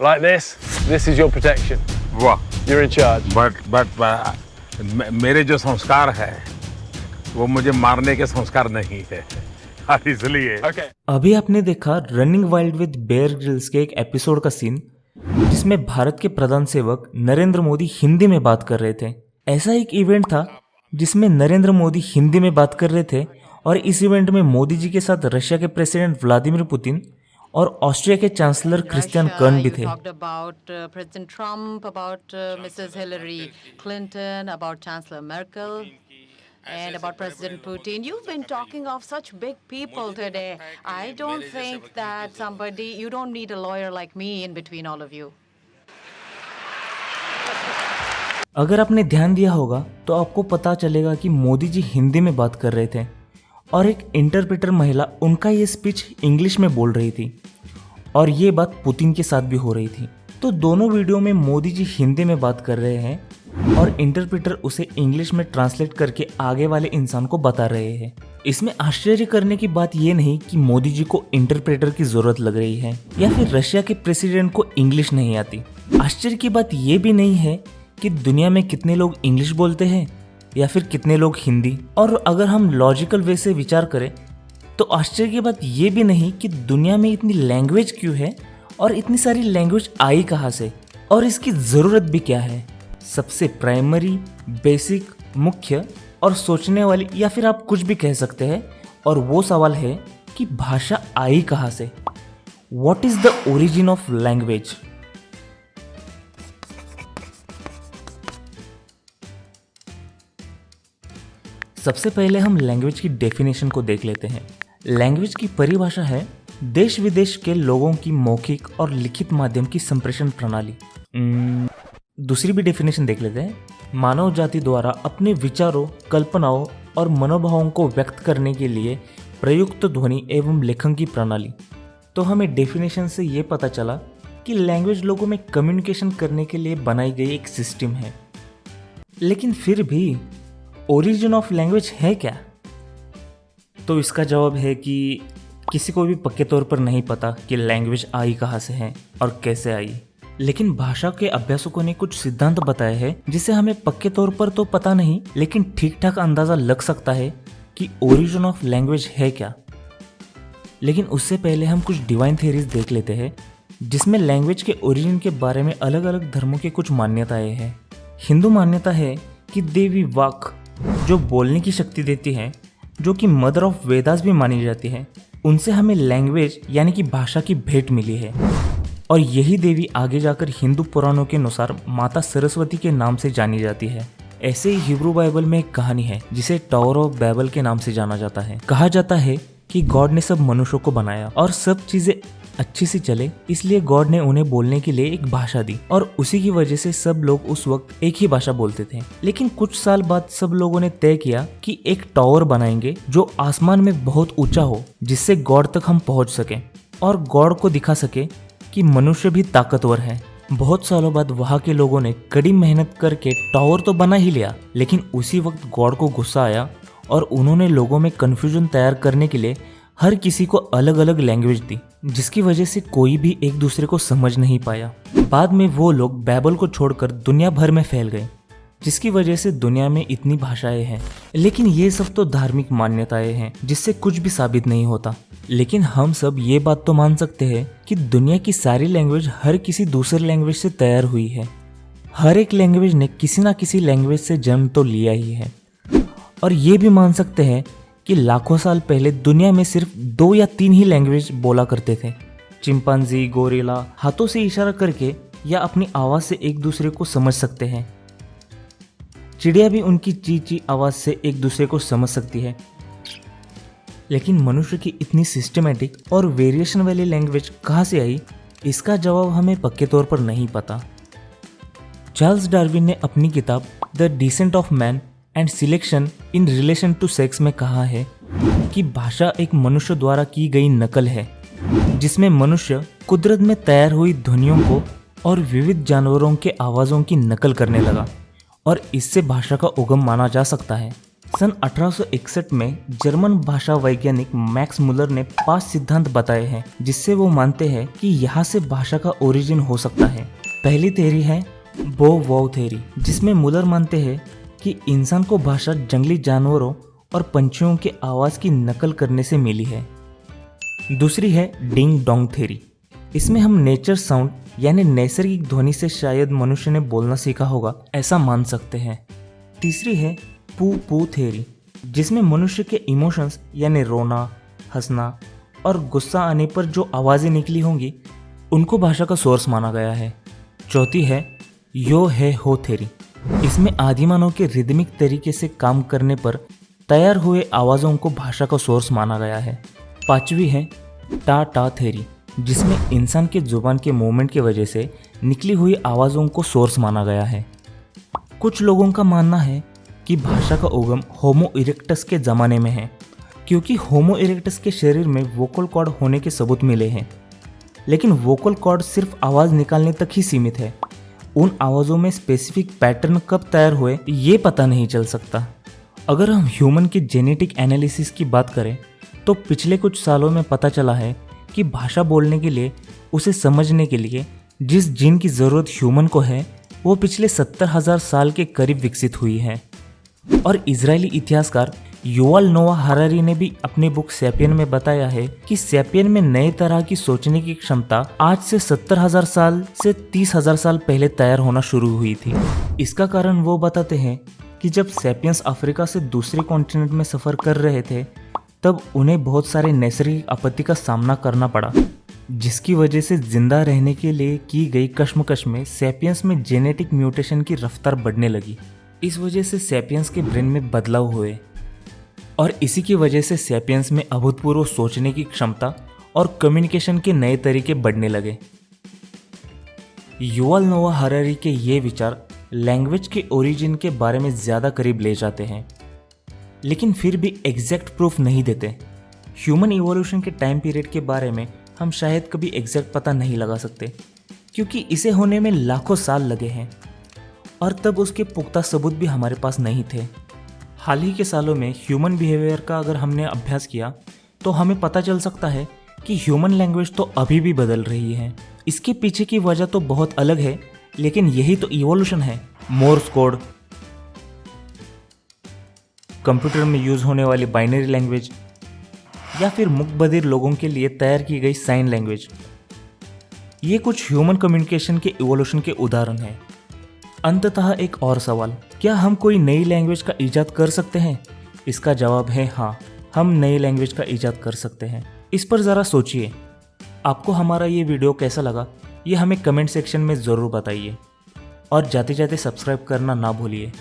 like this. This is your protection. वाह, You're in charge. But मेरे जो संस्कार है वो मुझे मारने के संस्कार नहीं है, इसलिए। Okay. अभी आपने देखा running wild with Bear Grylls के एक एपिसोड का सीन जिसमें भारत के प्रधान सेवक नरेंद्र मोदी हिंदी में बात कर रहे थे। ऐसा एक इवेंट था जिसमें नरेंद्र मोदी हिंदी में बात कर रहे थे और इस इवेंट में मोदी जी के साथ रशिया के प्रेसिडेंट व्लादिमीर पुतिन और ऑस्ट्रिया के चांसलर क्रिस्टियन कर्न भी थे। You talked about President Trump, about Mrs. Hillary Clinton, about Chancellor Merkel, and about President Putin. You've been talking of such big people today. I don't think that you don't need a lawyer like me in between all of you. अगर आपने ध्यान दिया होगा तो आपको पता चलेगा कि मोदी जी हिंदी में बात कर रहे थे और एक इंटरप्रेटर महिला उनका ये स्पीच इंग्लिश में बोल रही थी और ये बात पुतिन के साथ भी हो रही थी। तो दोनों वीडियो में मोदी जी हिंदी में बात कर रहे हैं और इंटरप्रेटर उसे इंग्लिश में ट्रांसलेट करके आगे वाले इंसान को बता रहे हैं। इसमें आश्चर्य करने की बात ये नहीं कि मोदी जी को इंटरप्रेटर की जरूरत लग रही है या फिर रशिया के प्रेसिडेंट को इंग्लिश नहीं आती। आश्चर्य की बात ये भी नहीं है कि दुनिया में कितने लोग इंग्लिश बोलते हैं या फिर कितने लोग हिंदी। और अगर हम लॉजिकल वे से विचार करें तो आश्चर्य की बात ये भी नहीं कि दुनिया में इतनी लैंग्वेज क्यों है और इतनी सारी लैंग्वेज आई कहाँ से और इसकी ज़रूरत भी क्या है। सबसे प्राइमरी, बेसिक, मुख्य और सोचने वाली या फिर आप कुछ भी कह सकते हैं और वो सवाल है कि भाषा आई कहाँ से। What is the origin of language. सबसे पहले हम लैंग्वेज की डेफिनेशन को देख लेते हैं। लैंग्वेज की परिभाषा है देश विदेश के लोगों की मौखिक और लिखित माध्यम की संप्रेषण प्रणाली। दूसरी भी डेफिनेशन देख लेते हैं। मानव जाति द्वारा अपने विचारों, कल्पनाओं और मनोभावों को व्यक्त करने के लिए प्रयुक्त ध्वनि एवं लेखन की प्रणाली। तो हमें डेफिनेशन से ये पता चला कि लैंग्वेज लोगों में कम्युनिकेशन करने के लिए बनाई गई एक सिस्टम है। लेकिन फिर भी ओरिजिन ऑफ लैंग्वेज है क्या? तो इसका जवाब है कि किसी को भी पक्के तौर पर नहीं पता कि लैंग्वेज आई कहाँ से है और कैसे आई। लेकिन भाषा के अभ्यासकों ने कुछ सिद्धांत बताए हैं जिसे हमें पक्के तौर पर तो पता नहीं लेकिन ठीक ठाक अंदाजा लग सकता है कि ओरिजिन ऑफ लैंग्वेज है क्या। लेकिन उससे पहले हम कुछ डिवाइन थ्योरीज देख लेते हैं जिसमें लैंग्वेज के ओरिजिन के बारे में अलग अलग धर्मों की कुछ मान्यताएं हैं। हिंदू मान्यता है कि देवी वाक जो बोलने की शक्ति देती है, जो कि मदर ऑफ वेदास भी मानी जाती है, उनसे हमें लैंग्वेज यानी कि भाषा की भेंट मिली है। और यही देवी आगे जाकर हिंदू पुराणों के अनुसार माता सरस्वती के नाम से जानी जाती है। ऐसे ही हिब्रू बाइबल में एक कहानी है जिसे टावर ऑफ बैबल के नाम से जाना जाता है। कहा जाता है कि गॉड ने सब मनुष्यों को बनाया और सब चीजें अच्छी सी चले, इसलिए गॉड ने उन्हें बोलने के लिए एक भाषा दी और उसी की वजह से सब लोग उस वक्त एक ही भाषा बोलते थे। लेकिन कुछ साल बाद सब लोगों ने तय किया कि एक टावर बनाएंगे जो आसमान में बहुत ऊंचा हो, जिससे गॉड तक हम पहुंच सके और गॉड को दिखा सके कि मनुष्य भी ताकतवर है। बहुत सालों बाद वहां के लोगों ने कड़ी मेहनत करके टावर तो बना ही लिया, लेकिन उसी वक्त गॉड को गुस्सा आया और उन्होंने लोगों में कंफ्यूजन तैयार करने के लिए हर किसी को अलग अलग लैंग्वेज दी, जिसकी वजह से कोई भी एक दूसरे को समझ नहीं पाया। बाद में वो लोग बैबल को छोड़कर दुनिया भर में फैल गए, जिसकी वजह से दुनिया में इतनी भाषाएं हैं। लेकिन ये सब तो धार्मिक मान्यताएं हैं जिससे कुछ भी साबित नहीं होता। लेकिन हम सब ये बात तो मान सकते हैं कि दुनिया की सारी लैंग्वेज हर किसी दूसरे लैंग्वेज से तैयार हुई है। हर एक लैंग्वेज ने किसी ना किसी लैंग्वेज से जन्म तो लिया ही है। और ये भी मान सकते हैं कि लाखों साल पहले दुनिया में सिर्फ 2 या 3 ही लैंग्वेज बोला करते थे। चिंपांजी, गोरिल्ला हाथों से इशारा करके या अपनी आवाज़ से एक दूसरे को समझ सकते हैं। चिड़िया भी उनकी ची ची आवाज़ से एक दूसरे को समझ सकती है। लेकिन मनुष्य की इतनी सिस्टमेटिक और वेरिएशन वाली लैंग्वेज कहाँ से आई, इसका जवाब हमें पक्के तौर पर नहीं पता। चार्ल्स डार्विन ने अपनी किताब the descent of man and selection in relation to sex में कहा है कि भाषा एक मनुष्य द्वारा की गई नकल है, जिसमें मनुष्य कुदरत में तैयार हुई ध्वनियों को और विविध जानवरों के आवाज़ों की नकल करने लगा और इससे भाषा का उगम माना जा सकता है। सन 1861 में जर्मन भाषा वैज्ञानिक मैक्स मुलर ने 5 सिद्धांत बताए हैं जिससे वो मानते हैं कि यहाँ से भाषा का ओरिजिन हो सकता है। पहली थ्योरी है बो वाव थ्योरी, जिसमें मुलर मानते हैं कि इंसान को भाषा जंगली जानवरों और पंछियों के आवाज की नकल करने से मिली है। दूसरी है डिंग डोंग थ्योरी, इसमें हम नेचर साउंड यानी नैसर्गिक ध्वनि से शायद मनुष्य ने बोलना सीखा होगा ऐसा मान सकते हैं। तीसरी है पू पू थ्योरी, जिसमें मनुष्य के इमोशंस यानी रोना, हंसना और गुस्सा आने पर जो आवाज़ें निकली होंगी उनको भाषा का सोर्स माना गया है। चौथी है यो है हो थ्योरी, इसमें आदिमानव के रिदमिक तरीके से काम करने पर तैयार हुए आवाज़ों को भाषा का सोर्स माना गया है। पांचवी है टा टा थ्योरी, जिसमें इंसान के जुबान के मूवमेंट की वजह से निकली हुई आवाज़ों को सोर्स माना गया है। कुछ लोगों का मानना है कि भाषा का उगम होमो इरेक्टस के ज़माने में है, क्योंकि होमो इरेक्टस के शरीर में वोकल कॉर्ड होने के सबूत मिले हैं, लेकिन वोकल कॉर्ड सिर्फ आवाज़ निकालने तक ही सीमित है। उन आवाज़ों में स्पेसिफिक पैटर्न कब तैयार हुए ये पता नहीं चल सकता। अगर हम ह्यूमन के जेनेटिक एनालिसिस की बात करें तो पिछले कुछ सालों में पता चला है कि भाषा बोलने के लिए, उसे समझने के लिए जिस जीन की ज़रूरत ह्यूमन को है वो पिछले 70,000 साल के करीब विकसित हुई है। और इजरायली इतिहासकार युवाल नोआ हरारी ने भी अपनी बुक सैपियन में बताया है कि सैपियन में नए तरह की सोचने की क्षमता आज से 70,000 साल से 30,000 साल पहले तैयार होना शुरू हुई थी। इसका कारण वो बताते हैं कि जब सैपियंस अफ्रीका से दूसरे कॉन्टिनेंट में सफ़र कर रहे थे तब उन्हें बहुत सारे नैसर्गिक आपत्ति का सामना करना पड़ा, जिसकी वजह से जिंदा रहने के लिए की गई कश्मकश में सैपियंस में जेनेटिक म्यूटेशन की रफ्तार बढ़ने लगी। इस वजह से सैपियंस के ब्रेन में बदलाव हुए और इसी की वजह से सैपियंस में अभूतपूर्व सोचने की क्षमता और कम्युनिकेशन के नए तरीके बढ़ने लगे। युवाल नोआ हरारी के ये विचार लैंग्वेज के ओरिजिन के बारे में ज़्यादा करीब ले जाते हैं, लेकिन फिर भी एग्जैक्ट प्रूफ नहीं देते। ह्यूमन इवोल्यूशन के टाइम पीरियड के बारे में हम शायद कभी एग्जैक्ट पता नहीं लगा सकते, क्योंकि इसे होने में लाखों साल लगे हैं और तब उसके पुख्ता सबूत भी हमारे पास नहीं थे। हाल ही के सालों में ह्यूमन बिहेवियर का अगर हमने अभ्यास किया तो हमें पता चल सकता है कि ह्यूमन लैंग्वेज तो अभी भी बदल रही है। इसके पीछे की वजह तो बहुत अलग है, लेकिन यही तो इवोल्यूशन है। मोर्स कोड, कंप्यूटर में यूज होने वाली बाइनरी लैंग्वेज या फिर मूक बधिर लोगों के लिए तैयार की गई साइन लैंग्वेज, ये कुछ ह्यूमन कम्युनिकेशन के इवोल्यूशन के उदाहरण हैं। अंततः एक और सवाल, क्या हम कोई नई लैंग्वेज का इजाद कर सकते हैं? इसका जवाब है हाँ, हम नई लैंग्वेज का इजाद कर सकते हैं। इस पर ज़रा सोचिए। आपको हमारा ये वीडियो कैसा लगा ये हमें कमेंट सेक्शन में ज़रूर बताइए और जाते जाते सब्सक्राइब करना ना भूलिए।